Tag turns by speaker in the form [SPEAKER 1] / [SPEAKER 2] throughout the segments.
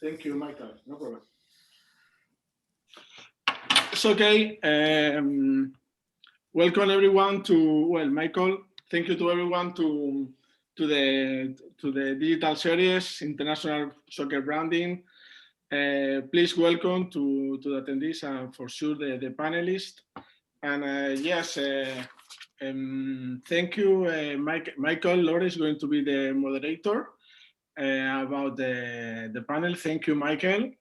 [SPEAKER 1] Thank you, Michael. No problem. It's okay. Welcome everyone to, well, Michael, thank you to everyone to the digital series, International Soccer Branding. Please welcome to the attendees and for sure the panelists. And yes, thank you, Michael. Laura is going to be the moderator about the panel. Thank you, Michael.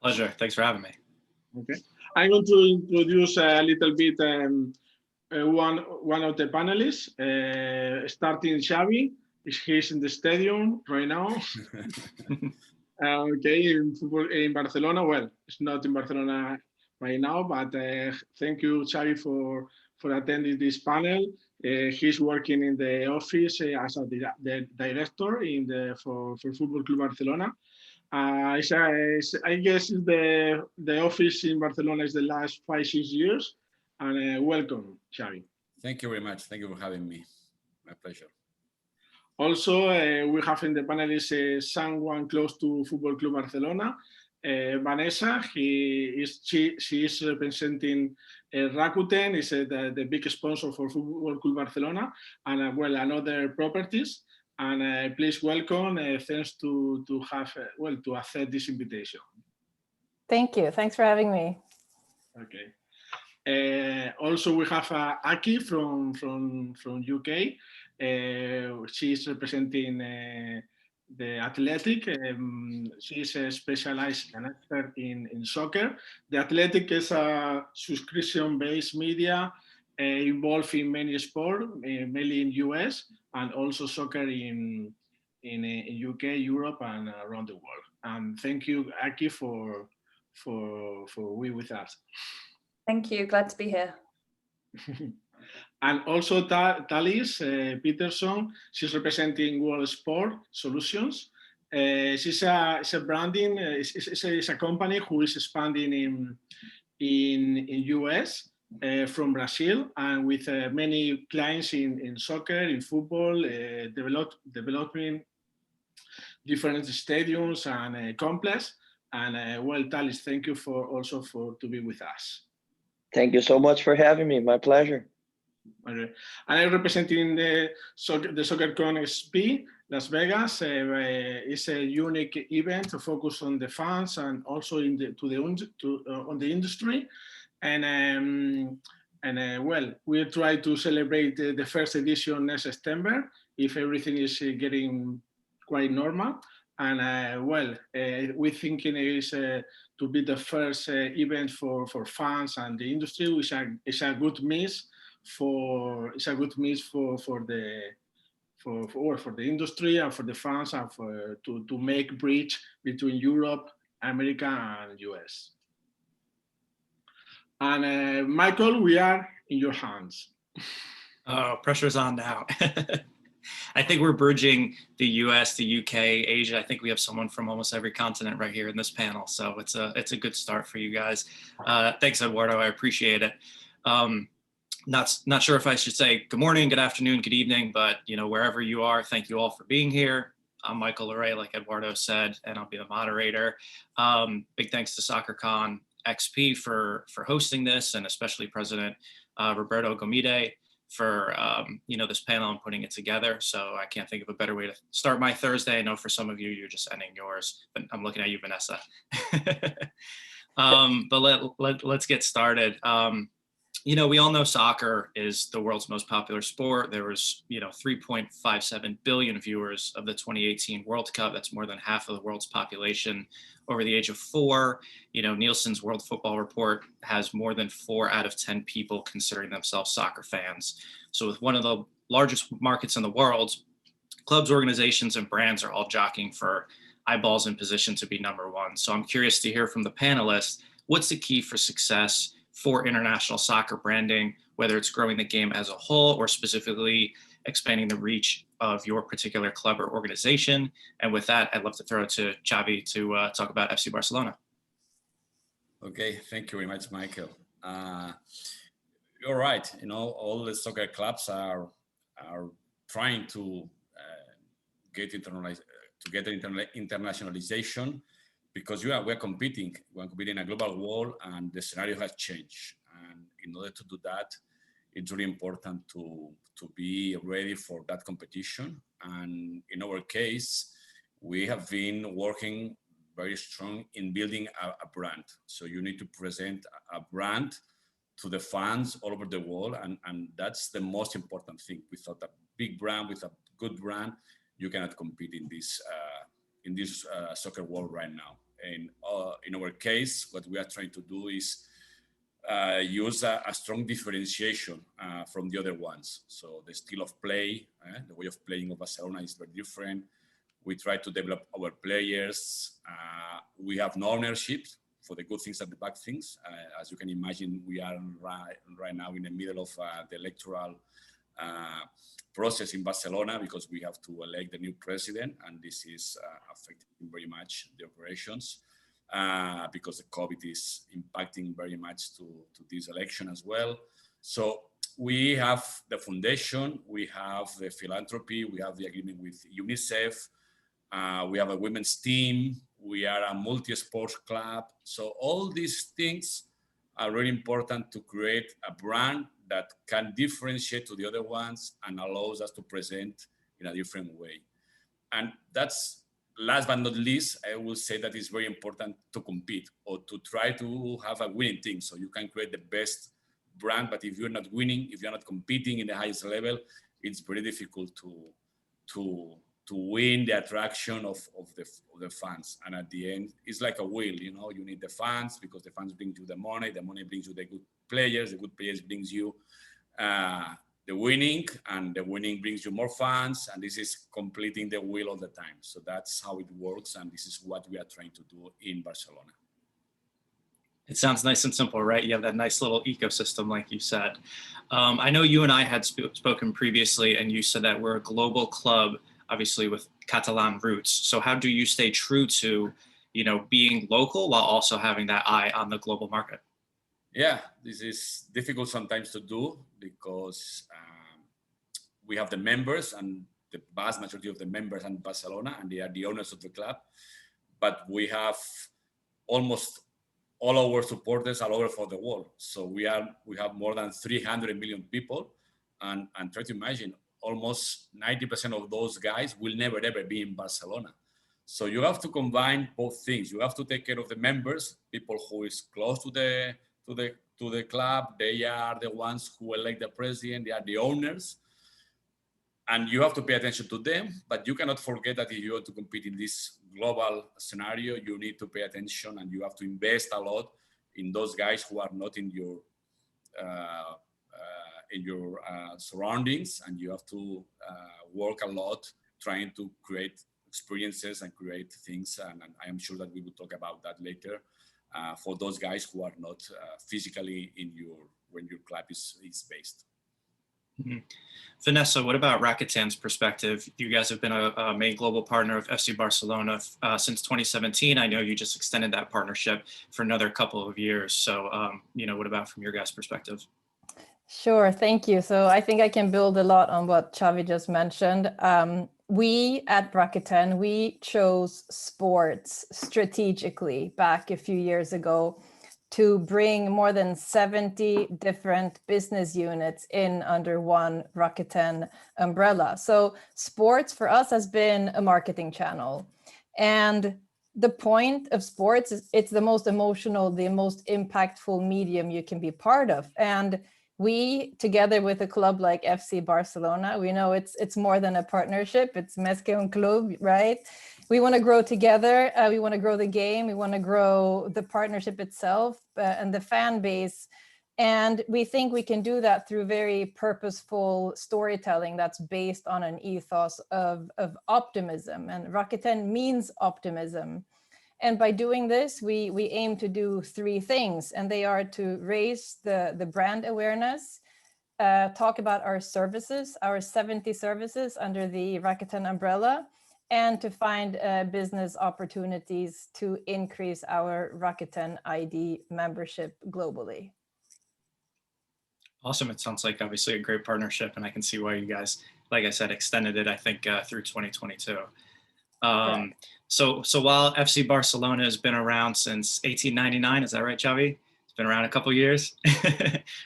[SPEAKER 2] Pleasure. Thanks for having me.
[SPEAKER 1] Okay, I'm going to introduce a little bit one of the panelists, starting Xavi. He's in the stadium right now. Okay, in Barcelona. Well, it's not in Barcelona right now, but thank you, Xavi, for attending this panel. He's working in the office as the director for Football Club Barcelona. I guess the office in Barcelona is the last 5-6 years. And welcome, Xavi.
[SPEAKER 3] Thank you very much. Thank you for having me. My pleasure.
[SPEAKER 1] Also, we have in the panelists someone close to Football Club Barcelona, Vanessa. She is representing Rakuten, is the big sponsor for Football Club Barcelona, and well, and other properties. And please welcome. Thanks to accept this invitation.
[SPEAKER 4] Thank you. Thanks for having me.
[SPEAKER 1] Okay. Also, we have Aki from UK. She is representing the Athletic. She is a specialized and expert in soccer. The Athletic is a subscription-based media involved in many sports, mainly in US, and also soccer in UK, Europe, and around the world. And thank you, Aki, for being with us.
[SPEAKER 5] Thank you. Glad to be here.
[SPEAKER 1] And also Thales Peterson. She's representing World Sport Solutions. She's a branding. It's a company who is expanding in US. From Brazil, and with many clients in soccer, in football, developing different stadiums and complex. And well, Thales, thank you to be with us.
[SPEAKER 6] Thank you so much for having me. My pleasure.
[SPEAKER 1] Okay. And I'm representing the SoccerCon XP Las Vegas. It's a unique event to focus on the fans and also on the industry. And well, we'll try to celebrate the first edition next September if everything is getting quite normal. And well, we're thinking is to be the first event for fans and the industry, which is a good mix for the industry and for the fans and to make bridge between Europe, America, and US. And Michael, we are in your hands.
[SPEAKER 2] Oh, pressure's on now. I think we're bridging the US, the UK, Asia. I think we have someone from almost every continent right here in this panel. So it's a good start for you guys. Thanks, Eduardo. I appreciate it. Not sure if I should say good morning, good afternoon, good evening, but wherever you are, thank you all for being here. I'm Michael Larray, like Eduardo said, and I'll be the moderator. Big thanks to SoccerCon XP for hosting this, and especially President Roberto Gomide for this panel and putting it together. So I can't think of a better way to start my Thursday. I know for some of you, you're just ending yours, but I'm looking at you, Vanessa. But let's get started. We all know soccer is the world's most popular sport. There was 3.57 billion viewers of the 2018 World Cup. That's more than half of the world's population over the age of 4. Nielsen's World Football Report has more than 4 out of 10 people considering themselves soccer fans. So with one of the largest markets in the world, clubs, organizations, and brands are all jockeying for eyeballs in position to be number one. So I'm curious to hear from the panelists, what's the key for success for international soccer branding, whether it's growing the game as a whole or specifically expanding the reach of your particular club or organization? And with that, I'd love to throw it to Xavi to talk about FC Barcelona.
[SPEAKER 3] Okay, thank you very much, Michael. You're right. All the soccer clubs are trying to get to get internationalization, because we're competing in a global world, and the scenario has changed. And in order to do that, it's really important to be ready for that competition. And in our case, we have been working very strong in building a brand. So you need to present a brand to the fans all over the world, and that's the most important thing. Without a big brand, with a good brand, you cannot compete in this soccer world right now. And in our case, what we are trying to do is use a strong differentiation from the other ones. So the style of play, the way of playing of Barcelona is very different. We try to develop our players. We have no ownership for the good things and the bad things. As you can imagine, we are right now in the middle of the electoral process in Barcelona, because we have to elect the new president, and this is affecting very much the operations because the COVID is impacting very much to this election as well. So we have the foundation, we have the philanthropy, we have the agreement with UNICEF, we have a women's team, we are a multi-sports club. So all these things are really important to create a brand that can differentiate to the other ones and allows us to present in a different way. And that's, last but not least, I will say that it's very important to compete or to try to have a winning team. So you can create the best brand, but if you're not winning, if you're not competing in the highest level, it's very difficult to win the attraction of the fans. And at the end, it's like a wheel, you know, you need the fans, because the fans bring you the money brings you the good players brings you the winning, and the winning brings you more fans, and this is completing the wheel all the time. So that's how it works, and this is what we are trying to do in Barcelona.
[SPEAKER 2] It sounds nice and simple, right? You have that nice little ecosystem, like you said. I know you and I had spoken previously, and you said that we're a global club, obviously with Catalan roots. So how do you stay true to, you know, being local while also having that eye on the global market?
[SPEAKER 3] Yeah, this is difficult sometimes to do, because we have the members, and the vast majority of the members in Barcelona, and they are the owners of the club. But we have almost all our supporters all over for the world. So we have more than 300 million people, and try to imagine, almost 90% of those guys will never ever be in Barcelona. So you have to combine both things. You have to take care of the members, people who is close to the club. They are the ones who elect the president. They are the owners, and you have to pay attention to them. But you cannot forget that if you want to compete in this global scenario, you need to pay attention, and you have to invest a lot in those guys who are not in your surroundings, and you have to work a lot trying to create experiences and create things. And I am sure that we will talk about that later. For those guys who are not physically when your club is based.
[SPEAKER 2] Mm-hmm. Vanessa, what about Rakuten's perspective? You guys have been a main global partner of FC Barcelona since 2017. I know you just extended that partnership for another couple of years. So, you know, what about from your guys' perspective?
[SPEAKER 4] Sure, thank you. So I think I can build a lot on what Xavi just mentioned. We at Rakuten, we chose sports strategically back a few years ago to bring more than 70 different business units in under one Rakuten umbrella. So sports for us has been a marketing channel. And the point of sports is it's the most emotional, the most impactful medium you can be part of. And we, together with a club like FC Barcelona, we know it's more than a partnership, it's més que un club, right? We want to grow together, we want to grow the game, we want to grow the partnership itself and the fan base. And we think we can do that through very purposeful storytelling that's based on an ethos of optimism. And Rakuten means optimism. And by doing this, we aim to do three things, and they are to raise the brand awareness, talk about our services, our 70 services under the Rakuten umbrella, and to find business opportunities to increase our Rakuten ID membership globally.
[SPEAKER 2] Awesome. It sounds like obviously a great partnership, and I can see why you guys, like I said, extended it, I think, through 2022. So while FC Barcelona has been around since 1899, is that right, Xavi? It's been around a couple years.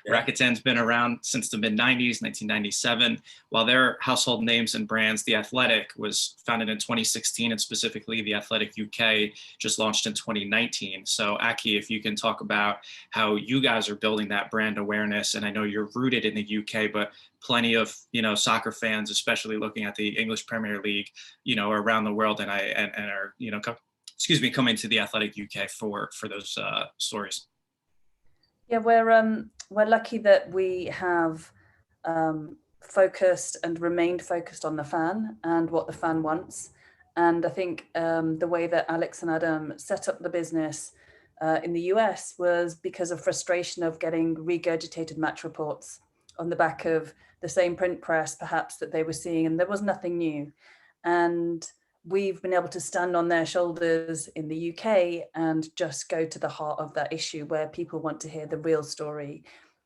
[SPEAKER 2] Rakuten's been around since the mid-90s, 1997. While they're household names and brands, The Athletic was founded in 2016, and specifically The Athletic UK just launched in 2019. So Aki, if you can talk about how you guys are building that brand awareness, and I know you're rooted in the UK, but plenty of, you know, soccer fans, especially looking at the English Premier League, you know, around the world, and are, you know, coming to The Athletic UK for those stories.
[SPEAKER 5] Yeah, we're lucky that we have focused and remained focused on the fan and what the fan wants. And I think the way that Alex and Adam set up the business in the US was because of frustration of getting regurgitated match reports on the back of the same print press, perhaps, that they were seeing, and there was nothing new. And we've been able to stand on their shoulders in the UK and just go to the heart of that issue, where people want to hear the real story.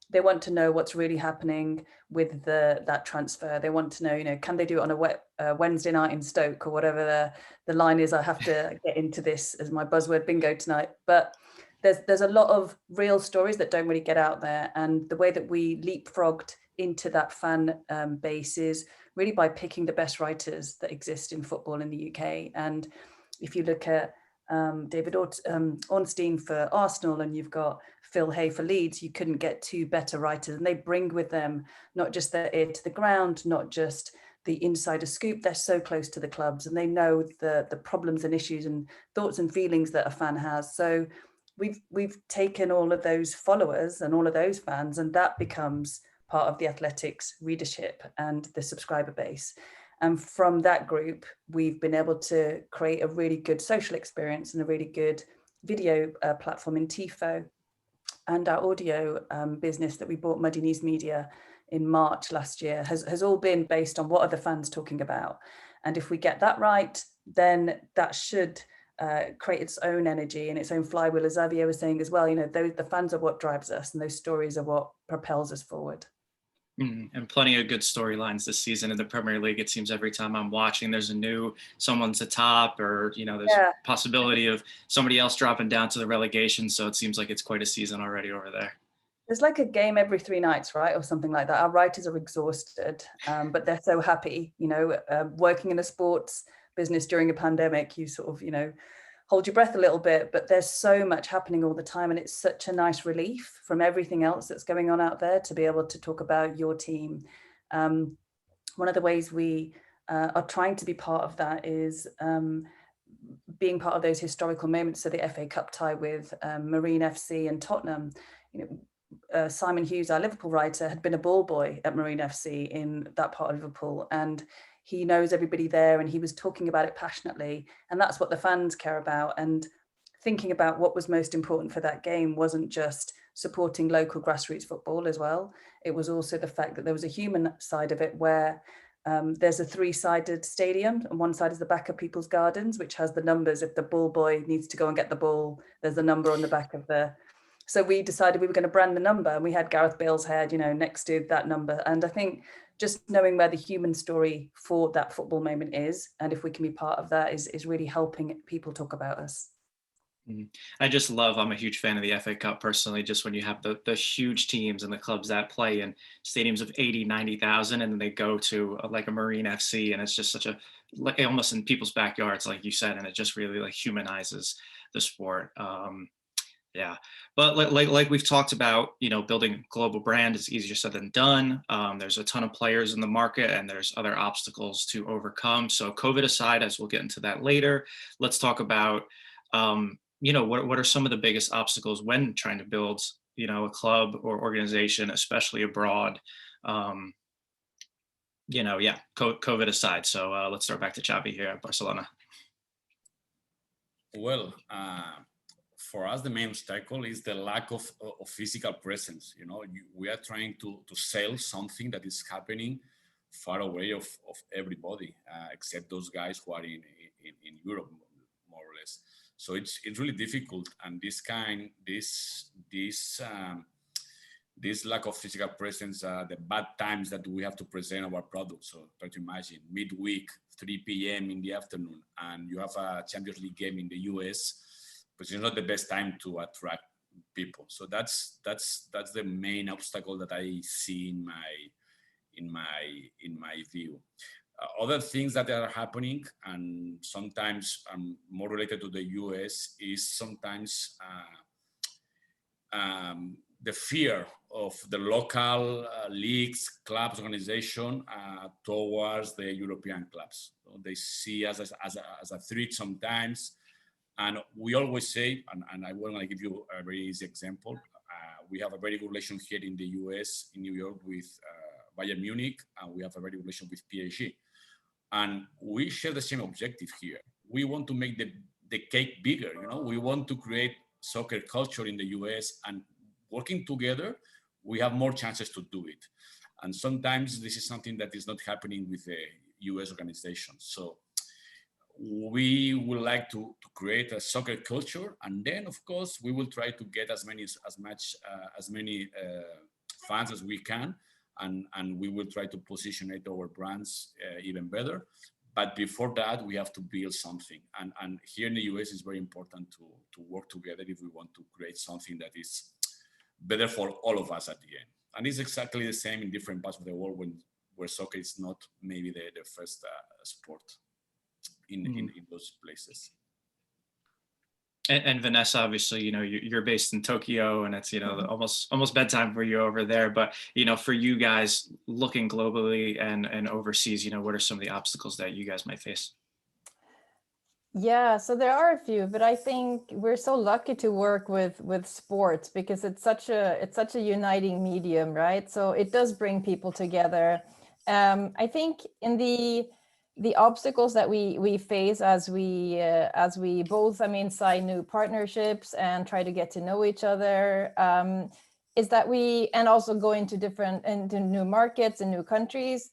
[SPEAKER 5] They want to know what's really happening with that transfer. They want to know, you know, can they do it on a Wednesday night in Stoke, or whatever the line is. I have to get into this as my buzzword bingo tonight. But there's a lot of real stories that don't really get out there. And the way that we leapfrogged into that fan base is really by picking the best writers that exist in football in the UK. And if you look at David Ornstein for Arsenal, and you've got Phil Hay for Leeds, you couldn't get two better writers. And they bring with them not just their ear to the ground, not just the insider scoop. They're so close to the clubs, and they know the problems and issues and thoughts and feelings that a fan has. So we've taken all of those followers and all of those fans, and that becomes part of the Athletics readership and the subscriber base. And from that group, we've been able to create a really good social experience and a really good video platform in TIFO. And our audio business that we bought, Muddy Knees Media, in March last year has all been based on what are the fans talking about. And if we get that right, then that should create its own energy and its own flywheel, as Xavier was saying as well. You know, the fans are what drives us, and those stories are what propels us forward.
[SPEAKER 2] And plenty of good storylines this season in the Premier League. It seems every time I'm watching, there's a new someone's atop, or, you know, there's a possibility of somebody else dropping down to the relegation. So it seems like it's quite a season already over there.
[SPEAKER 5] There's like a game every 3 nights, right? Or something like that. Our writers are exhausted, but they're so happy, you know, working in a sports business during a pandemic, you sort of, you know, hold your breath a little bit, but there's so much happening all the time. And it's such a nice relief from everything else that's going on out there to be able to talk about your team. One of the ways we are trying to be part of that is being part of those historical moments. So the FA Cup tie with Marine FC and Tottenham, you know, Simon Hughes, our Liverpool writer, had been a ball boy at Marine FC in that part of Liverpool, and he knows everybody there, and he was talking about it passionately. And that's what the fans care about. And thinking about what was most important for that game wasn't just supporting local grassroots football as well. It was also the fact that there was a human side of it, where there's a 3-sided stadium, and one side is the back of People's Gardens, which has the numbers. If the ball boy needs to go and get the ball, there's a number on the back of the. So we decided we were going to brand the number, and we had Gareth Bale's head, you know, next to that number. And I think just knowing where the human story for that football moment is, and if we can be part of that, is really helping people talk about us.
[SPEAKER 2] I just love, I'm a huge fan of the FA Cup personally, just when you have the huge teams and the clubs that play in stadiums of 80, 90,000, and then they go to like a Marine FC, and it's just such a, like almost in people's backyards, like you said, and it just really like humanizes the sport. Yeah, but like we've talked about, you know, building a global brand is easier said than done. There's a ton of players in the market, and there's other obstacles to overcome. So COVID aside, as we'll get into that later, let's talk about, you know, what are some of the biggest obstacles when trying to build, you know, a club or organization, especially abroad. You know, yeah, COVID aside. So let's start back to Xavi here at Barcelona.
[SPEAKER 3] Well, for us, the main obstacle is the lack of physical presence. You know, we are trying to sell something that is happening far away of everybody, except those guys who are in Europe, more or less. So it's really difficult, and this lack of physical presence, the bad times that we have to present our products. So try to imagine midweek, 3 p.m. in the afternoon, and you have a Champions League game in the US, but it's not the best time to attract people. So that's the main obstacle that I see in my view. Other things that are happening, and sometimes more related to the US, is sometimes the fear of the local leagues, clubs, organization towards the European clubs. So they see us as a threat sometimes. And we always say, and I want to give you a very easy example. We have a very good relation here in the US, in New York, with Bayern Munich, and we have a very good relation with PSG. And we share the same objective here. We want to make the cake bigger. You know, we want to create soccer culture in the US, and working together, we have more chances to do it. And sometimes this is something that is not happening with the US organization. So we would like to create a soccer culture, and then of course we will try to get as many fans as we can, and we will try to position our brands even better. But before that, we have to build something, and here in the US it's very important to work together if we want to create something that is better for all of us at the end. And it's exactly the same in different parts of the world where soccer is not maybe the first sport in those places.
[SPEAKER 2] And Vanessa, obviously, you know, you're based in Tokyo, and it's, you know, almost bedtime for you over there. But, you know, for you guys looking globally and overseas, you know, what are some of the obstacles that you guys might face?
[SPEAKER 4] Yeah, so there are a few, but I think we're so lucky to work with sports because it's such a uniting medium, right? So it does bring people together. I think in the obstacles that we face as we both, I mean, sign new partnerships and try to get to know each other, is that and also go into new markets and new countries,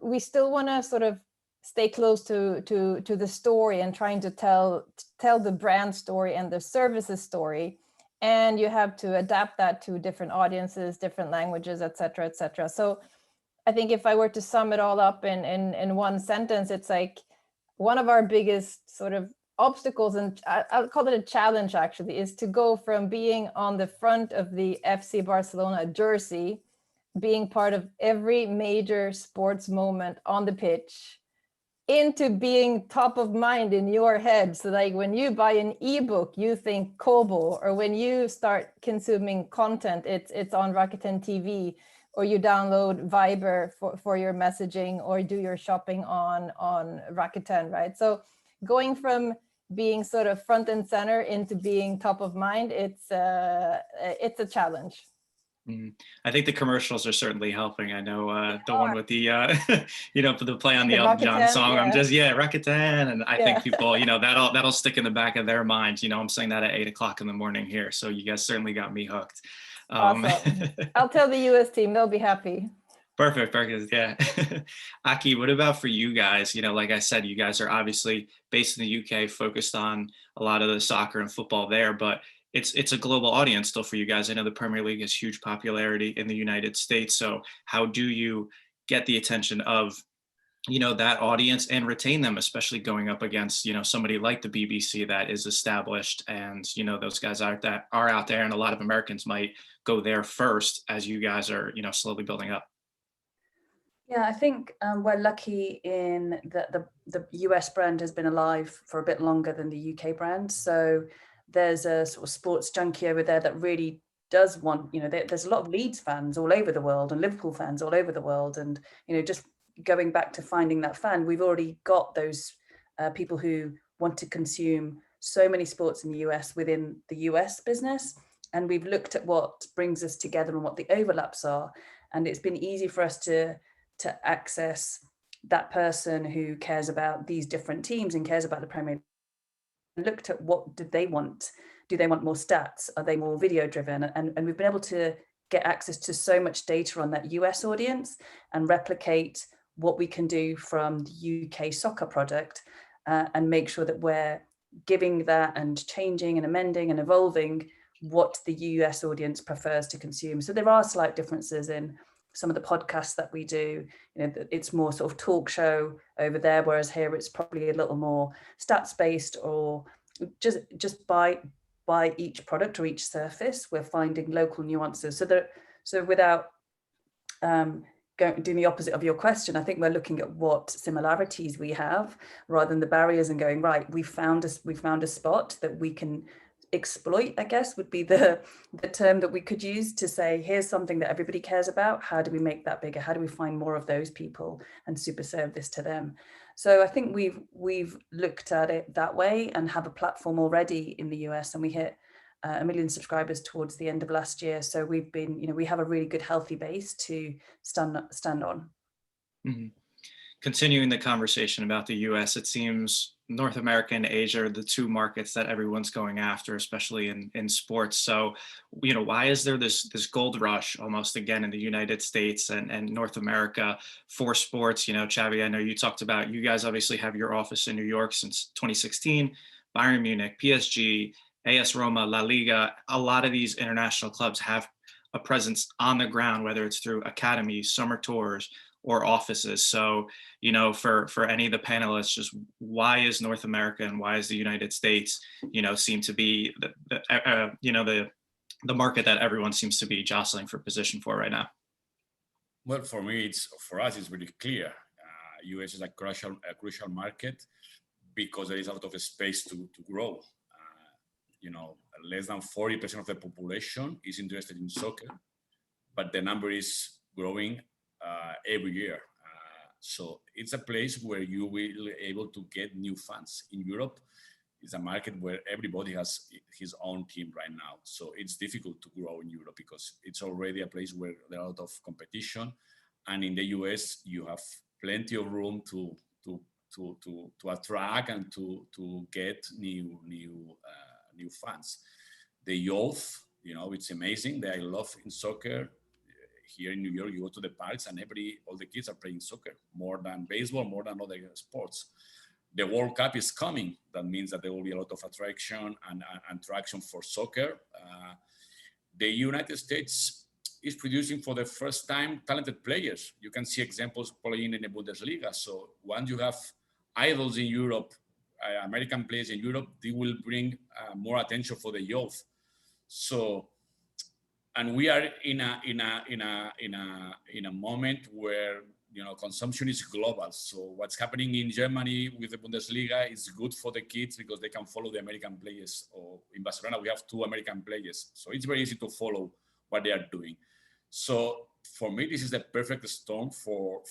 [SPEAKER 4] we still want to sort of stay close to the story and trying to tell the brand story and the services story, and you have to adapt that to different audiences, different languages, etc., etc. So I think if I were to sum it all up in one sentence, it's like one of our biggest sort of obstacles, and I'll call it a challenge actually, is to go from being on the front of the FC Barcelona jersey, being part of every major sports moment on the pitch, into being top of mind in your head. So like when you buy an ebook, you think Kobo, or when you start consuming content, it's on Rakuten TV, or you download Viber for your messaging, or do your shopping on Rakuten, right? So going from being sort of front and center into being top of mind, it's a challenge.
[SPEAKER 2] I think the commercials are certainly helping. I know the one with the, you know, the play on the Elton John song. Yeah. I'm Rakuten. And I think people, you know, that'll stick in the back of their minds. You know, I'm saying that at 8 o'clock in the morning here. So you guys certainly got me hooked.
[SPEAKER 4] Awesome. I'll tell the US team, they'll be happy.
[SPEAKER 2] Perfect. Yeah. Aki, what about for you guys? You know, like I said, you guys are obviously based in the UK, focused on a lot of the soccer and football there, but it's a global audience still for you guys. I know the Premier League has huge popularity in the United States. So how do you get the attention of, you know, that audience and retain them, especially going up against, you know, somebody like the BBC that is established, and, you know, those guys are out there, and a lot of Americans might go there first as you guys are, you know, slowly building up?
[SPEAKER 5] Yeah, I think we're lucky in that the US brand has been alive for a bit longer than the UK brand. So there's a sort of sports junkie over there that really does want, you know, there's a lot of Leeds fans all over the world and Liverpool fans all over the world. And, you know, just going back to finding that fan, we've already got those people who want to consume so many sports in the US within the US business. And we've looked at what brings us together and what the overlaps are. And it's been easy for us to access that person who cares about these different teams and cares about the Premier League. Looked at what did they want. Do they want more stats? Are they more video driven? And we've been able to get access to so much data on that US audience and replicate what we can do from the UK soccer product, and make sure that we're giving that and changing and amending and evolving what the US audience prefers to consume. So there are slight differences in some of the podcasts that we do. You know, it's more sort of talk show over there, whereas here it's probably a little more stats based, or just by each product or each surface, we're finding local nuances. So without doing the opposite of your question, I think we're looking at what similarities we have rather than the barriers, and going, right, we found a spot that we can exploit, I guess would be the term that we could use to say, here's something that everybody cares about. How do we make that bigger? How do we find more of those people and super serve this to them? So I think we've looked at it that way and have a platform already in the US, and we hit 1 million subscribers towards the end of last year. So we've been, we have a really good, healthy base to stand on.
[SPEAKER 2] Mm-hmm. Continuing the conversation about the US, it seems North America and Asia are the two markets that everyone's going after, especially in sports. So, why is there this gold rush almost again in the United States and North America for sports? Xavi, I know you talked about, you guys obviously have your office in New York since 2016, Bayern Munich, PSG, AS Roma, La Liga. A lot of these international clubs have a presence on the ground, whether it's through academies, summer tours, or offices. So, for any of the panelists, just why is North America and why is the United States, seem to be the market that everyone seems to be jostling for position for right now?
[SPEAKER 3] Well, for us, it's very clear. US is a crucial market because there is a lot of space to grow. Less than 40% of the population is interested in soccer, but the number is growing every year. So it's a place where you will be able to get new fans. In Europe, it's a market where everybody has his own team right now. So it's difficult to grow in Europe because it's already a place where there are a lot of competition. And in the US, you have plenty of room to attract and to get new fans. The youth, it's amazing. I love in soccer. Here in New York, you go to the parks and all the kids are playing soccer, more than baseball, more than other sports. The World Cup is coming. That means that there will be a lot of attraction and traction for soccer. The United States is producing for the first time talented players. You can see examples playing in the Bundesliga. So once you have idols in Europe, American players in Europe, they will bring more attention for the youth. So, and we are in a moment where consumption is global. So what's happening in Germany with the Bundesliga is good for the kids because they can follow the American players. Or in Barcelona, we have 2 American players, so it's very easy to follow what they are doing. So for me, this is the perfect storm for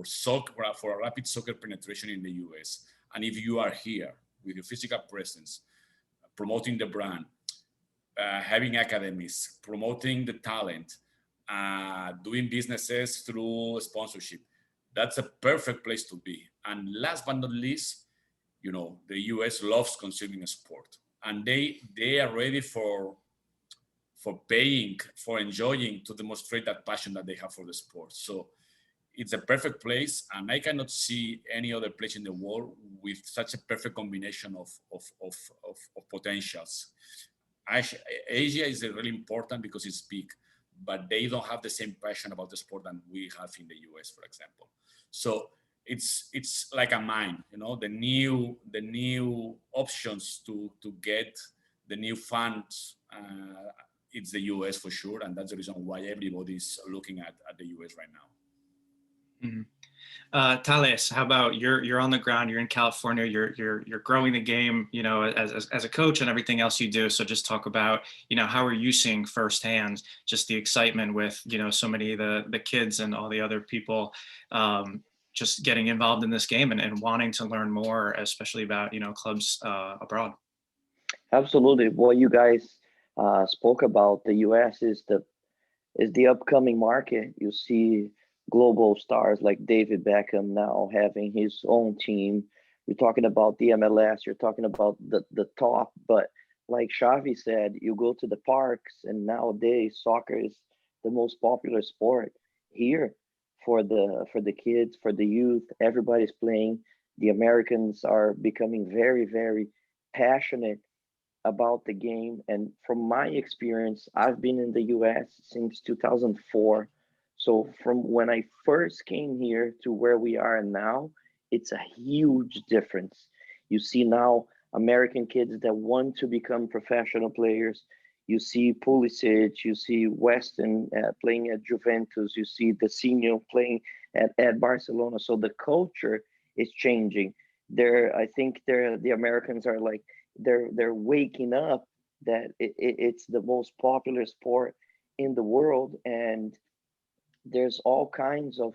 [SPEAKER 3] soccer, for a rapid soccer penetration in the US. And if you are here with your physical presence, promoting the brand, having academies, promoting the talent, doing businesses through sponsorship, that's a perfect place to be. And last but not least, the US loves consuming sport, and they are ready for paying, for enjoying, to demonstrate that passion that they have for the sport. So it's a perfect place, and I cannot see any other place in the world with such a perfect combination of potentials. Asia is really important because it's big, but they don't have the same passion about the sport that we have in the US, for example. So it's like a mine, the new options to get the new fans. It's the US for sure, and that's the reason why everybody's looking at the US right now.
[SPEAKER 2] Mm-hmm. Thales, how about you're on the ground, you're in California, you're growing the game, as a coach and everything else you do. So just talk about, how are you seeing firsthand just the excitement with, so many of the kids and all the other people just getting involved in this game and wanting to learn more, especially about, clubs abroad.
[SPEAKER 6] Absolutely. What you guys spoke about, the US is the upcoming market. You see global stars like David Beckham now having his own team. You're talking about the MLS, you're talking about the top, but like Xavi said, you go to the parks, and nowadays soccer is the most popular sport here for the kids, for the youth. Everybody's playing. The Americans are becoming very, very passionate about the game. And from my experience, I've been in the US since 2004. So from when I first came here to where we are now, it's a huge difference. You see now American kids that want to become professional players. You see Pulisic, you see Weston playing at Juventus, you see the senior playing at Barcelona. So the culture is changing. I think the Americans are like, they're waking up that it's the most popular sport in the world, and there's all kinds of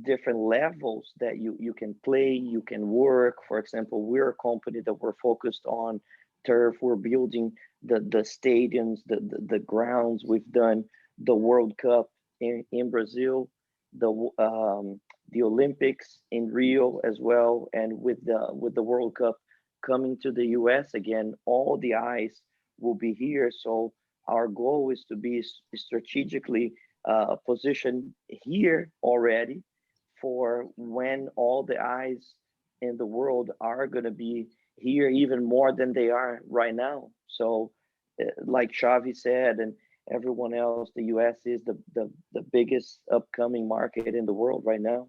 [SPEAKER 6] different levels that you can play, you can work. For example, we're a company that we're focused on turf. We're building the stadiums, the grounds. We've done the World Cup in Brazil, the Olympics in Rio as well, and with the World Cup coming to the US again, all the eyes will be here. So our goal is to be strategically positioned here already for when all the eyes in the world are going to be here even more than they are right now. So like Xavi said, and everyone else, the US is the biggest upcoming market in the world right now.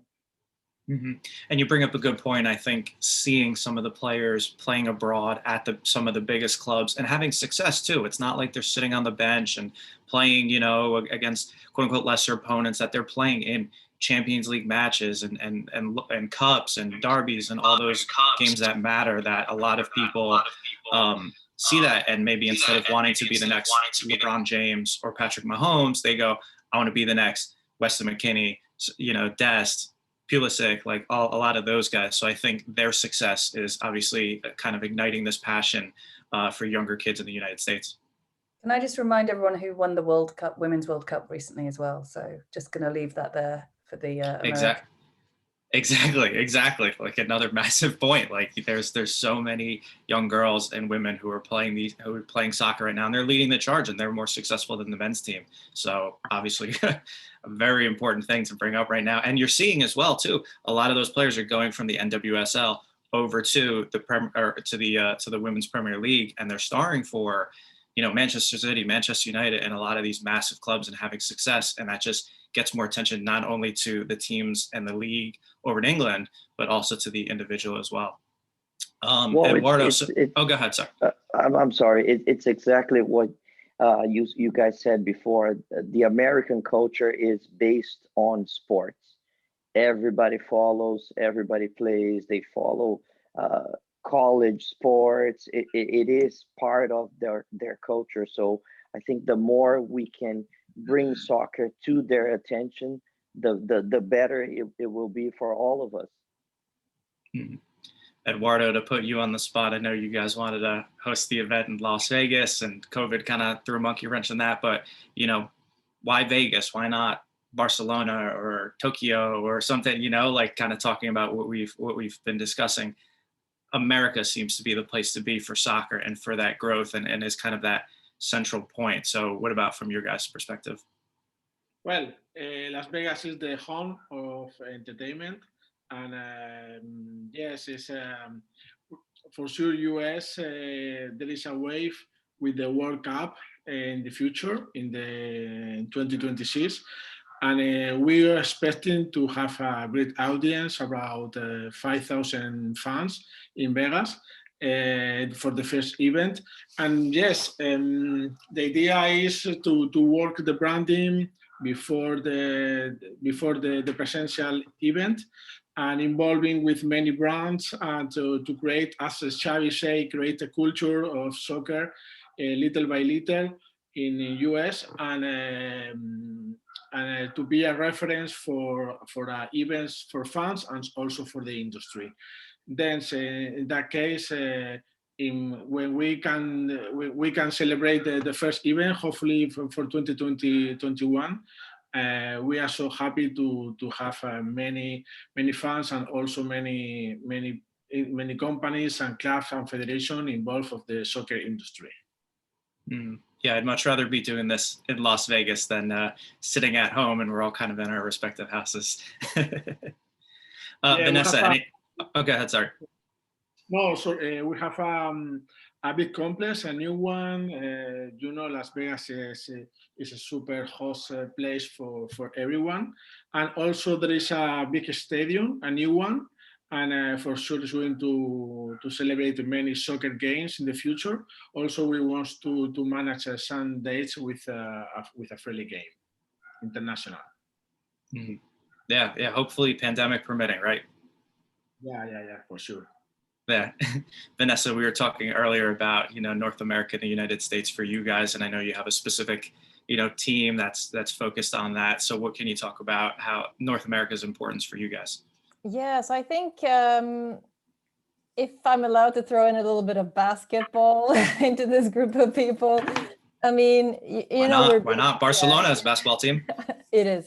[SPEAKER 2] Mm-hmm. And you bring up a good point. I think seeing some of the players playing abroad at some of the biggest clubs and having success too. It's not like they're sitting on the bench and playing, against quote unquote lesser opponents, that they're playing in Champions League matches and cups and derbies and all those games that matter, that a lot of people see that, and maybe instead of wanting to be the next LeBron James or Patrick Mahomes, they go, I want to be the next Weston McKennie, Dest, Pulisic, like a lot of those guys. So I think their success is obviously kind of igniting this passion for younger kids in the United States.
[SPEAKER 5] Can I just remind everyone who won the World Cup, Women's World Cup recently as well? So just going to leave that there for the Exactly. Like another massive point. Like there's so many young girls and women who are playing soccer right now, and they're leading the charge, and they're more successful than the men's team. So obviously a very important thing to bring up right now. And you're seeing as well too, a lot of those players are going from the NWSL over to the Women's Premier League, and they're starring for, Manchester City, Manchester United, and a lot of these massive clubs, and having success. And that just gets more attention, not only to the teams and the league over in England, but also to the individual as well. Eduardo, go ahead, sir.
[SPEAKER 6] I'm sorry. It's exactly what you guys said before. The American culture is based on sports. Everybody follows, everybody plays, they follow college sports. It is part of their culture. So I think the more we can bring soccer to their attention, the better it will be for all of us.
[SPEAKER 2] Eduardo, to put you on the spot, I know you guys wanted to host the event in Las Vegas, and COVID kind of threw a monkey wrench in that, but why Vegas? Why not Barcelona or Tokyo or something, like kind of talking about what we've been discussing? America seems to be the place to be for soccer and for that growth, and is kind of that central point. So what about from your guys' perspective?
[SPEAKER 1] Well, Las Vegas is the home of entertainment, and yes, it's for sure US. There is a wave with the World Cup in the future, in the 2026, and we are expecting to have a great audience, about 5,000 fans in Vegas for the first event. And yes, the idea is to work the branding before the presential event, and involving with many brands, and to create, as Xavi say, create a culture of soccer little by little in the US, and to be a reference for events for fans and also for the industry. Then in that case, when we can celebrate the first event, hopefully for 2021, we are so happy to have many fans, and also many companies and clubs and federation involved of the soccer industry.
[SPEAKER 2] Yeah, I'd much rather be doing this in Las Vegas than sitting at home, and we're all kind of in our respective houses. Vanessa, go ahead, sorry.
[SPEAKER 1] No, so we have a big complex, a new one. You know, Las Vegas is a super host place for everyone. And also there is a big stadium, a new one. And for sure it's going to celebrate many soccer games in the future. Also, we want to manage some dates with a friendly game, international.
[SPEAKER 2] Mhm. Yeah. Hopefully pandemic permitting, right?
[SPEAKER 1] Yeah, for sure.
[SPEAKER 2] Yeah. Vanessa, we were talking earlier about, North America and the United States for you guys. And I know you have a specific, team that's focused on that. So what can you talk about how North America's importance for you guys?
[SPEAKER 4] Yes, I think if I'm allowed to throw in a little bit of basketball into this group of people, I mean,
[SPEAKER 2] Why not? Why not? Barcelona has a basketball team.
[SPEAKER 4] It is.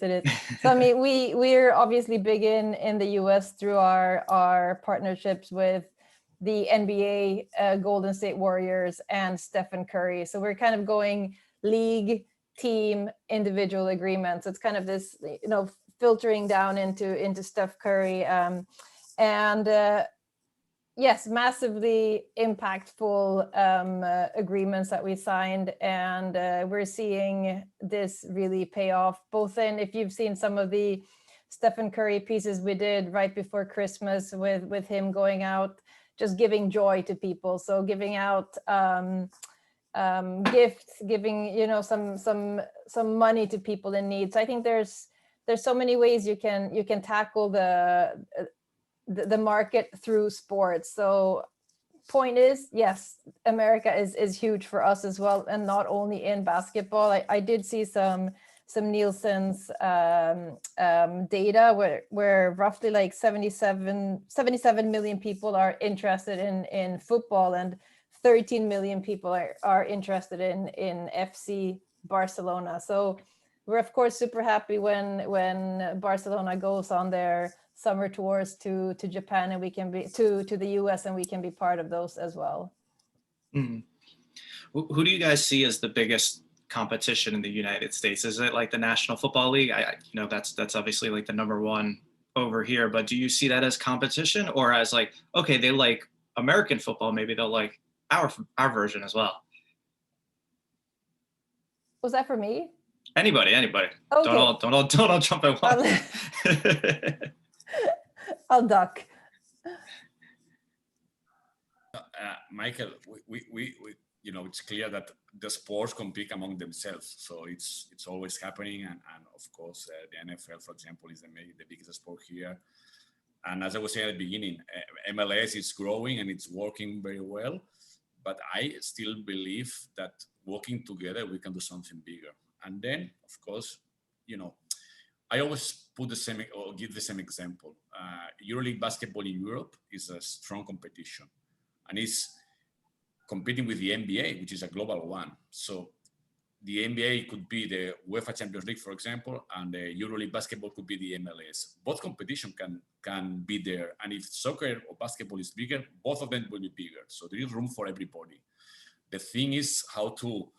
[SPEAKER 4] So I mean, we're obviously big in the US through our partnerships with the NBA, Golden State Warriors, and Stephen Curry. So we're kind of going league, team, individual agreements. It's kind of this, filtering down into Steph Curry, and yes, massively impactful agreements that we signed, and we're seeing this really pay off. Both in, if you've seen some of the Stephen Curry pieces we did right before Christmas with him going out, just giving joy to people. So giving out gifts, giving some money to people in need. So I think there's so many ways you can tackle the market through sports. So point is, yes, America is huge for us as well, and not only in basketball. I did see some Nielsen's data where roughly like 77 million people are interested in football, and 13 million people are interested in FC Barcelona. So we're of course super happy when Barcelona goes on their summer tours to Japan, and we can be to the US, and we can be part of those as well.
[SPEAKER 2] Mm-hmm. Who do you guys see as the biggest competition in the United States? Is it like the National Football League? That's obviously like the number one over here, but do you see that as competition, or as like, okay, they like American football, maybe they'll like our version as well?
[SPEAKER 4] Was that for me?
[SPEAKER 2] Anybody. Okay. Don't all jump at once.
[SPEAKER 4] I'll duck.
[SPEAKER 3] Michael, we it's clear that the sports compete among themselves, so it's always happening, and of course the NFL, for example, is the biggest sport here. And as I was saying at the beginning, MLS is growing and it's working very well, but I still believe that working together we can do something bigger. And then, of course, I always put give the same example. EuroLeague basketball in Europe is a strong competition, and it's competing with the NBA, which is a global one. So the NBA could be the UEFA Champions League, for example, and the EuroLeague basketball could be the MLS. Both competition can be there, and if soccer or basketball is bigger, both of them will be bigger. So there is room for everybody. The thing is how to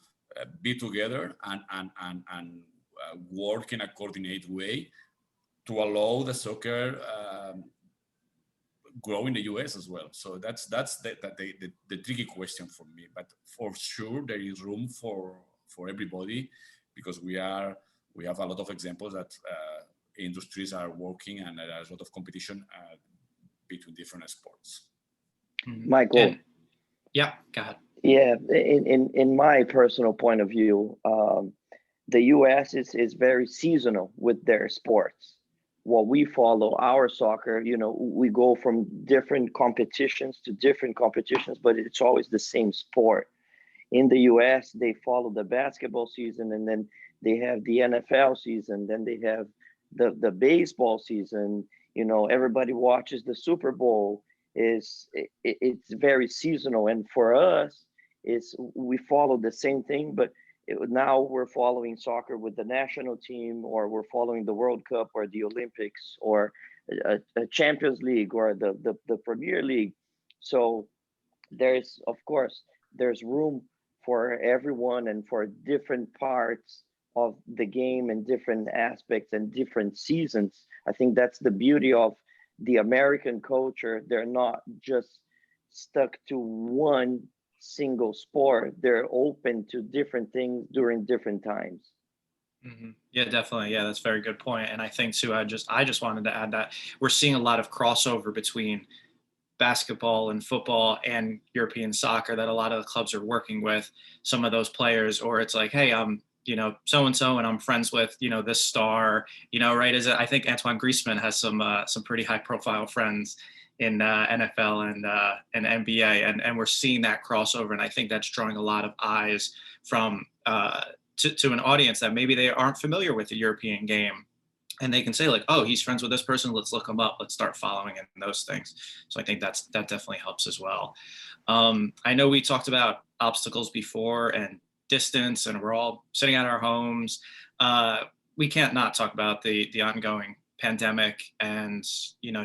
[SPEAKER 3] be together and work in a coordinated way to allow the soccer grow in the US as well. So that's the tricky question for me. But for sure, there is room for everybody, because we have a lot of examples that industries are working, and there's a lot of competition between different sports.
[SPEAKER 6] Michael.
[SPEAKER 2] Yeah, go ahead.
[SPEAKER 6] Yeah, in my personal point of view, the US is very seasonal with their sports. What we follow, our soccer, we go from different competitions to different competitions, but it's always the same sport. In the US, they follow the basketball season, and then they have the NFL season, then they have the baseball season. Everybody watches the Super Bowl. It's very seasonal, and for us, we follow the same thing, but now we're following soccer with the national team, or we're following the World Cup or the Olympics or a Champions League or the Premier League. So there's room for everyone and for different parts of the game and different aspects and different seasons. I think that's the beauty of the American culture. They're not just stuck to one single sport. They're open to different things during different times.
[SPEAKER 2] Mm-hmm. Yeah, definitely. Yeah, that's a very good point. And I think too, I just wanted to add that we're seeing a lot of crossover between basketball and football and European soccer, that a lot of the clubs are working with some of those players, or it's like, hey, I'm, so-and-so, and I'm friends with, this star, right? I think Antoine Griezmann has some pretty high profile friends in NFL and NBA, and we're seeing that crossover. And I think that's drawing a lot of eyes from, to an audience that maybe they aren't familiar with the European game, and they can say like, oh, he's friends with this person, let's look him up, let's start following and those things. So I think that definitely helps as well. I know we talked about obstacles before and distance, and we're all sitting at our homes. We can't not talk about the ongoing pandemic and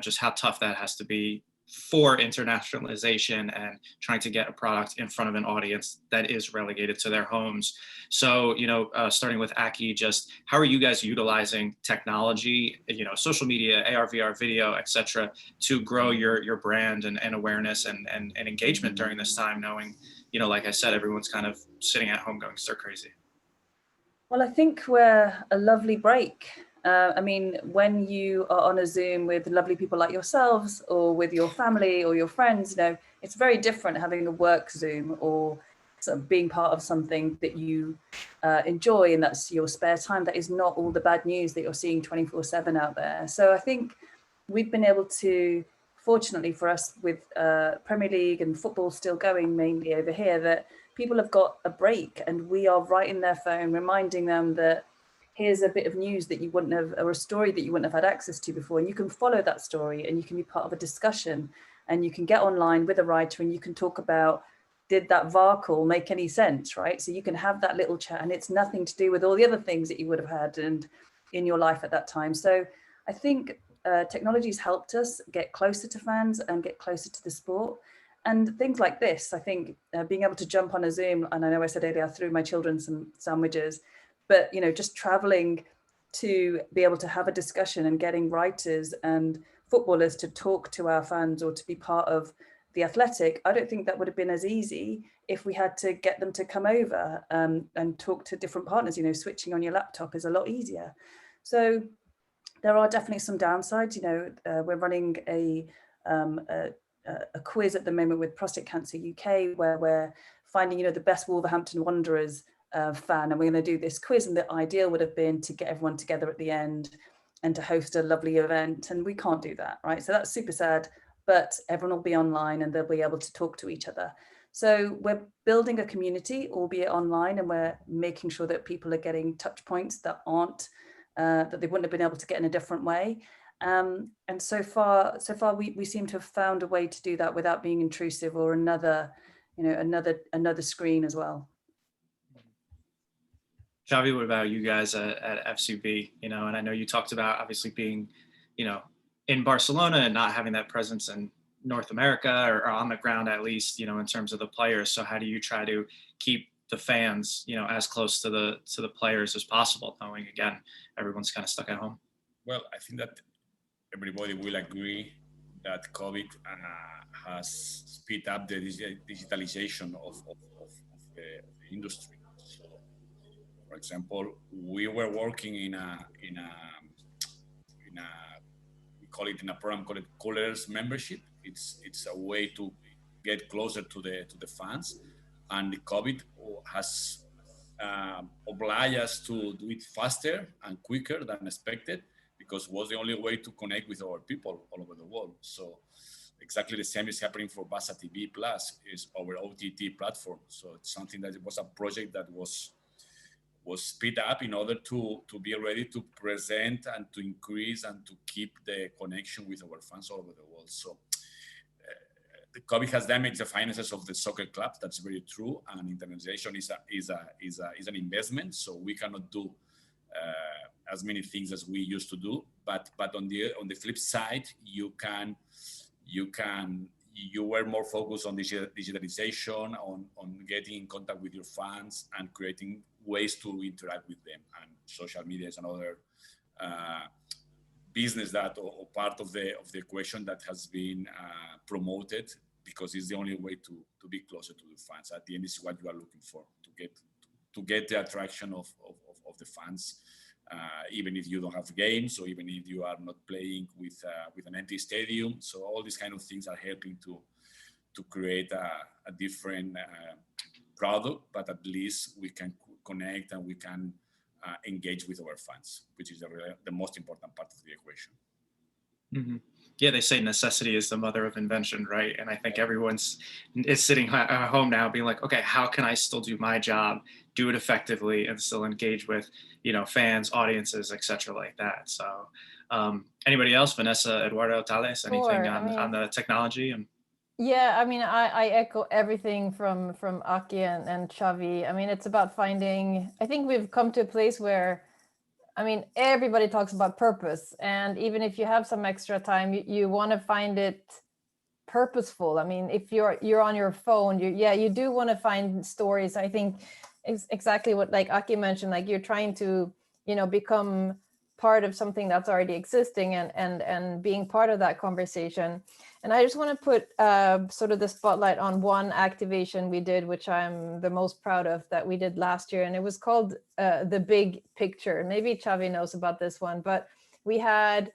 [SPEAKER 2] just how tough that has to be for internationalization and trying to get a product in front of an audience that is relegated to their homes. So, starting with Aki, just how are you guys utilizing technology, social media, AR, VR, video, etc., to grow your brand and awareness and engagement during this time, knowing, like I said, everyone's kind of sitting at home going stir crazy?
[SPEAKER 5] Well, I think we're a lovely break. When you are on a Zoom with lovely people like yourselves, or with your family or your friends, it's very different having a work Zoom or being part of something that you enjoy, and that's your spare time. That is not all the bad news that you're seeing 24/7 out there. So I think we've been able to, fortunately for us, with Premier League and football still going mainly over here, that people have got a break, and we are writing their phone, reminding them that here's a bit of news that you wouldn't have, or a story that you wouldn't have had access to before. And you can follow that story, and you can be part of a discussion, and you can get online with a writer, and you can talk about, did that VAR call make any sense, right? So you can have that little chat, and it's nothing to do with all the other things that you would have had and in your life at that time. So I think technology's helped us get closer to fans and get closer to the sport. And things like this, I think being able to jump on a Zoom, and I know I said earlier, I threw my children some sandwiches, but just traveling to be able to have a discussion and getting writers and footballers to talk to our fans or to be part of The Athletic, I don't think that would have been as easy if we had to get them to come over and talk to different partners. Switching on your laptop is a lot easier. So there are definitely some downsides. We're running a quiz at the moment with Prostate Cancer UK, where we're finding, the best Wolverhampton Wanderers fan, and we're going to do this quiz. And the ideal would have been to get everyone together at the end and to host a lovely event, and we can't do that, right? So that's super sad, but everyone will be online and they'll be able to talk to each other. So we're building a community, albeit online, and we're making sure that people are getting touch points that aren't, that they wouldn't have been able to get in a different way. And so far we seem to have found a way to do that without being intrusive or another screen as well.
[SPEAKER 2] Xavi, what about you guys at FCB? And I know you talked about obviously being, in Barcelona and not having that presence in North America, or on the ground at least, in terms of the players. So how do you try to keep the fans, as close to the players as possible, knowing again everyone's kind of stuck at home?
[SPEAKER 3] Well, I think that everybody will agree that COVID has speed up the digitalization of the industry. So, for example, we were working in a we call it in a program called Colors Membership. It's a way to get closer to the fans, and the COVID has obliged us to do it faster and quicker than expected, because it was the only way to connect with our people all over the world. So exactly the same is happening for Barça TV Plus, is our OTT platform. So it's something that it was a project that was speed up in order to be ready to present and to increase and to keep the connection with our fans all over the world. So the COVID has damaged the finances of the soccer clubs. That's very true. And internationalization is an investment. So we cannot do as many things as we used to do. But on the flip side, you were more focused on digitalization, on getting in contact with your fans and creating ways to interact with them. And social media is another business that, or part of the equation that has been promoted because it's the only way to be closer to the fans. At the end, this is what you are looking for, to get the attraction of the fans, even if you don't have games, or even if you are not playing with an empty stadium. So all these kind of things are helping to create a different product, but at least we can connect and we can engage with our fans, which is the most important part of the equation.
[SPEAKER 2] Mm-hmm. Yeah, they say necessity is the mother of invention, right? And I think everyone's is sitting at home now being like, okay, how can I still do my job, do it effectively, and still engage with, fans, audiences, etc., like that. So anybody else? Vanessa, Eduardo, Thales, anything on the technology?
[SPEAKER 4] Yeah, I mean, I echo everything from Aki and Xavi. I mean, it's about finding, I think we've come to a place where, I mean, everybody talks about purpose. And even if you have some extra time, you want to find it purposeful. I mean, if you're on your phone, you do want to find stories. I think it's exactly what like Aki mentioned, like you're trying to, become part of something that's already existing and being part of that conversation. And I just want to put sort of the spotlight on one activation we did, which I'm the most proud of, that we did last year. And it was called The Big Picture. Maybe Xavi knows about this one, but we had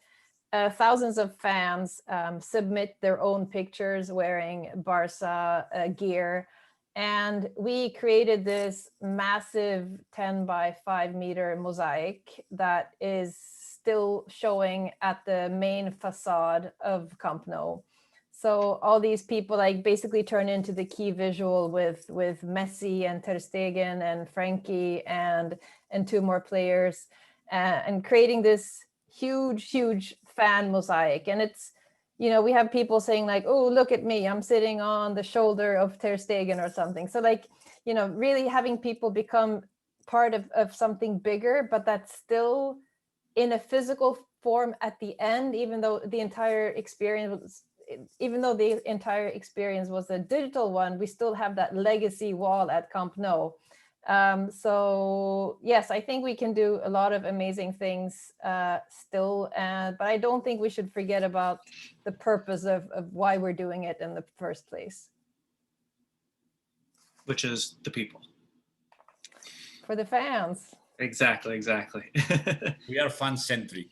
[SPEAKER 4] thousands of fans submit their own pictures wearing Barca gear. And we created this massive 10 by 5 meter mosaic that is still showing at the main facade of Camp Nou. So all these people like basically turn into the key visual with Messi and Ter Stegen and Frankie and 2 more players, and creating this huge fan mosaic. And it's, we have people saying like, oh, look at me, I'm sitting on the shoulder of Ter Stegen or something. So like, really having people become part of something bigger, but that's still in a physical form at the end, even though the entire experience was a digital one, we still have that legacy wall at Camp Nou. So yes, I think we can do a lot of amazing things still, but I don't think we should forget about the purpose of why we're doing it in the first place.
[SPEAKER 2] Which is the people.
[SPEAKER 4] For the fans.
[SPEAKER 2] Exactly.
[SPEAKER 3] We are fan-centric.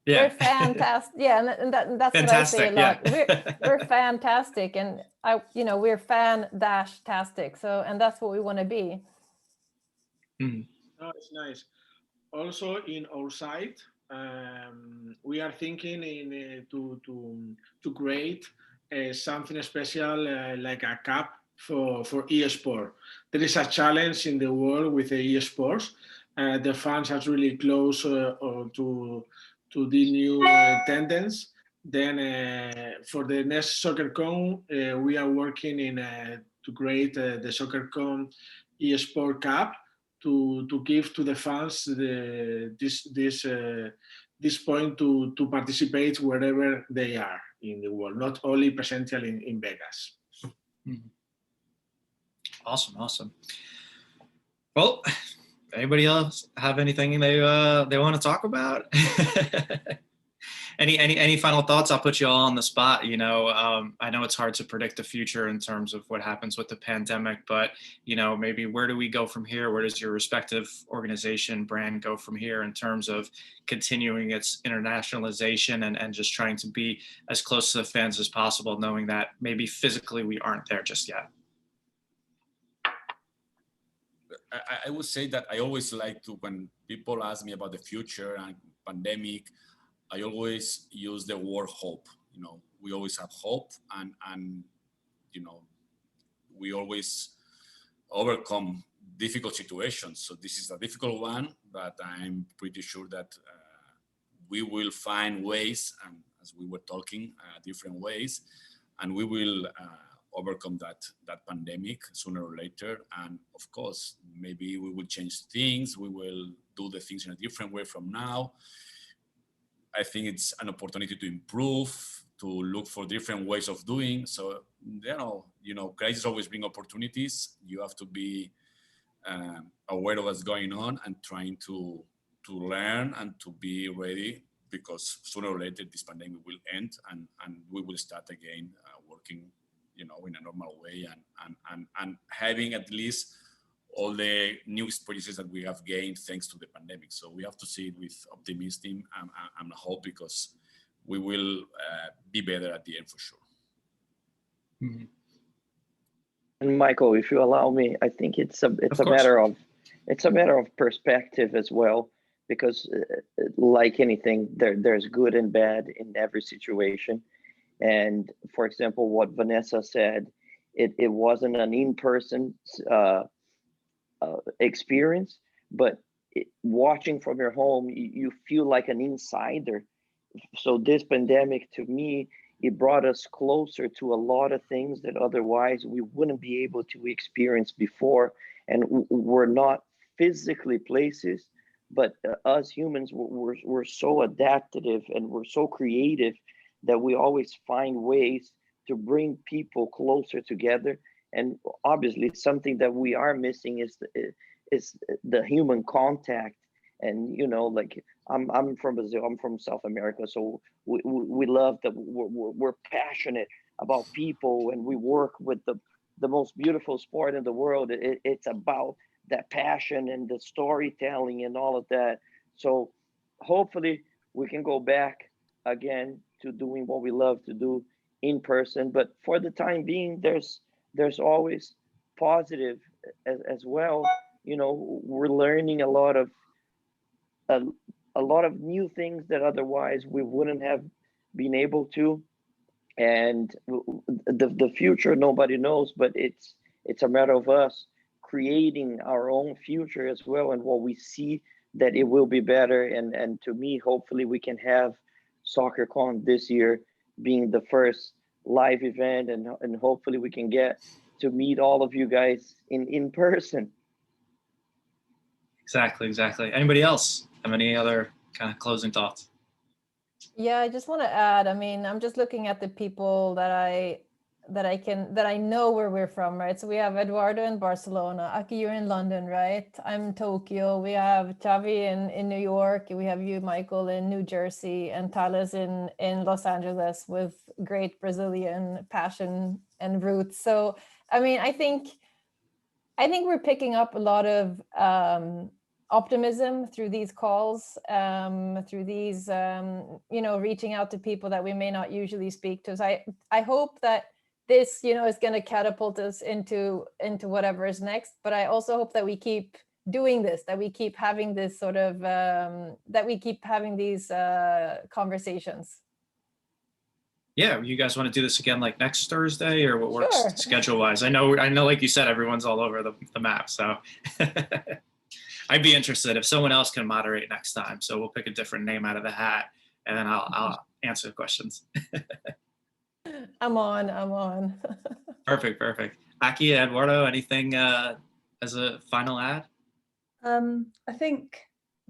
[SPEAKER 2] Yeah.
[SPEAKER 4] We're fantastic. Yeah, and that's fantastic, what I say a lot. Yeah. We're fantastic, and we're fan-tastic. So, and that's what we want to be.
[SPEAKER 2] Mm-hmm.
[SPEAKER 1] Oh, it's nice. Also, in our site, we are thinking to create something special like a cup for eSport. There is a challenge in the world with the eSports. The fans are really close to the new tendency. Then for the next SoccerCon, we are working to create the SoccerCon eSport Cup to give to the fans this point to participate wherever they are in the world, not only presential in Vegas.
[SPEAKER 2] Mm-hmm. Awesome. Well, anybody else have anything they want to talk about? Any final thoughts? I'll put you all on the spot. I know it's hard to predict the future in terms of what happens with the pandemic, but maybe where do we go from here? Where does your respective organization brand go from here in terms of continuing its internationalization and just trying to be as close to the fans as possible, knowing that maybe physically we aren't there just yet?
[SPEAKER 3] I would say that I always like to, when people ask me about the future and pandemic, I always use the word hope. We always have hope, and we always overcome difficult situations. So this is a difficult one, but I'm pretty sure that we will find ways, and as we were talking, different ways, and we will overcome that pandemic sooner or later. And of course, maybe we will change things. We will do the things in a different way from now. I think it's an opportunity to improve, to look for different ways of doing. So, crises always bring opportunities. You have to be aware of what's going on and trying to learn and to be ready, because sooner or later this pandemic will end and we will start again working in a normal way, and having at least all the new experiences that we have gained thanks to the pandemic. So we have to see it with optimism and hope, because we will be better at the end for sure.
[SPEAKER 2] Mm-hmm.
[SPEAKER 6] And Michael, if you allow me, I think it's a matter of perspective as well, because like anything, there's good and bad in every situation. And for example, what Vanessa said, it wasn't an in-person experience, but watching from your home, you feel like an insider. So this pandemic, to me, it brought us closer to a lot of things that otherwise we wouldn't be able to experience before. And we're not physically places, but us humans, we're so adaptive and we're so creative that we always find ways to bring people closer together. And obviously something that we are missing is the human contact. And like I'm from Brazil, I'm from South America, so we love that we're passionate about people, and we work with the most beautiful sport in the world. It's about that passion and the storytelling and all of that. So hopefully we can go back again to doing what we love to do in person. But for the time being, there's always positive as well. We're learning a lot of new things that otherwise we wouldn't have been able to. And the future, nobody knows, but it's a matter of us creating our own future as well, and what we see that it will be better. And to me, hopefully we can have SoccerCon this year being the first live event, and hopefully we can get to meet all of you guys in person.
[SPEAKER 2] Exactly. Anybody else have any other kind of closing thoughts?
[SPEAKER 4] Yeah, I just want to add, I mean, I'm just looking at the people that I know where we're from, right? So we have Eduardo in Barcelona, Aki, you're in London, right? I'm in Tokyo. We have Xavi in New York. We have you, Michael, in New Jersey, and Thales in Los Angeles, with great Brazilian passion and roots. So, I mean, I think we're picking up a lot of optimism through these calls, through these, reaching out to people that we may not usually speak to. So I hope that this, is going to catapult us into whatever is next. But I also hope that we keep doing this, that we keep having this sort of, that we keep having these conversations. Yeah,
[SPEAKER 2] you guys want to do this again like next Thursday, or what works
[SPEAKER 4] Sure.
[SPEAKER 2] schedule-wise? I know, like you said, everyone's all over the map, so I'd be interested if someone else can moderate next time. So we'll pick a different name out of the hat, and then I'll answer the questions.
[SPEAKER 4] I'm on.
[SPEAKER 2] Perfect. Aki, Eduardo, anything as a final ad?
[SPEAKER 5] I think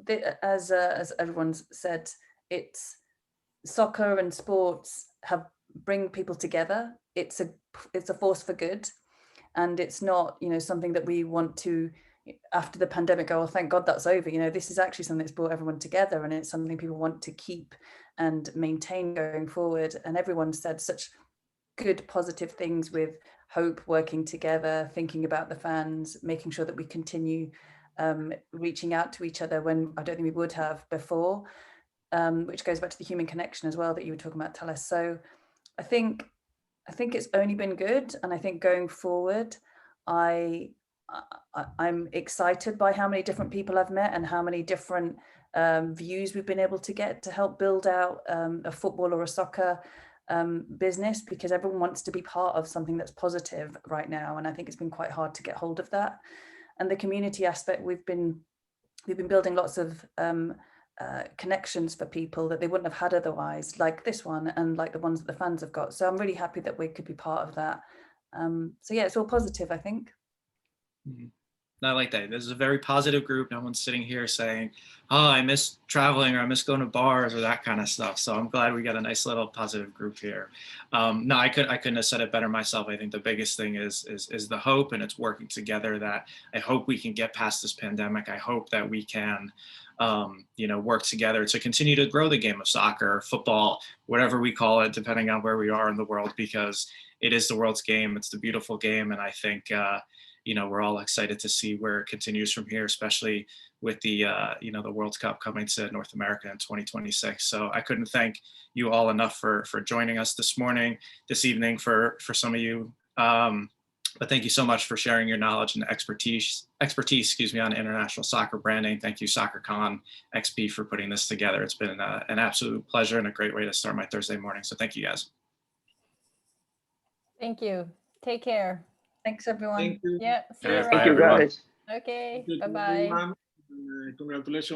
[SPEAKER 5] that, as everyone's said, it's soccer and sports bring people together. It's a force for good, and it's not something that we want to, after the pandemic, go, oh, thank God that's over. This is actually something that's brought everyone together, and it's something people want to keep and maintain going forward. And everyone said such good positive things with hope, working together, thinking about the fans, making sure that we continue reaching out to each other when I don't think we would have before, which goes back to the human connection as well that you were talking about, Thales. So I think it's only been good, and I think going forward, I'm excited by how many different people I've met and how many different views we've been able to get to help build out a football or a soccer business, because everyone wants to be part of something that's positive right now, and I think it's been quite hard to get hold of that. And the community aspect, we've been building lots of connections for people that they wouldn't have had otherwise, like this one and like the ones that the fans have got. So I'm really happy that we could be part of that. So yeah, it's all positive, I think.
[SPEAKER 2] Mm-hmm. I like that. This is a very positive group. No one's sitting here saying, oh, I miss traveling or I miss going to bars or that kind of stuff. So I'm glad we got a nice little positive group here. No, I couldn't have said it better myself. I think the biggest thing is the hope, and it's working together, that I hope we can get past this pandemic. I hope that we can, work together to continue to grow the game of soccer, football, whatever we call it, depending on where we are in the world, because it is the world's game. It's the beautiful game. And I think, we're all excited to see where it continues from here, especially with the, the World Cup coming to North America in 2026. So I couldn't thank you all enough for joining us this evening for some of you. But thank you so much for sharing your knowledge and expertise, on international soccer branding. Thank you, SoccerCon XP, for putting this together. It's been an absolute pleasure and a great way to start my Thursday morning. So thank you, guys.
[SPEAKER 4] Thank you. Take care.
[SPEAKER 5] Thanks, everyone.
[SPEAKER 1] Thank you.
[SPEAKER 4] Yeah. See you
[SPEAKER 2] Bye,
[SPEAKER 4] around.
[SPEAKER 6] Thank you,
[SPEAKER 2] everyone.
[SPEAKER 6] guys.
[SPEAKER 4] Okay.
[SPEAKER 1] Thank you,
[SPEAKER 4] Bye-bye.
[SPEAKER 1] everyone. Congratulations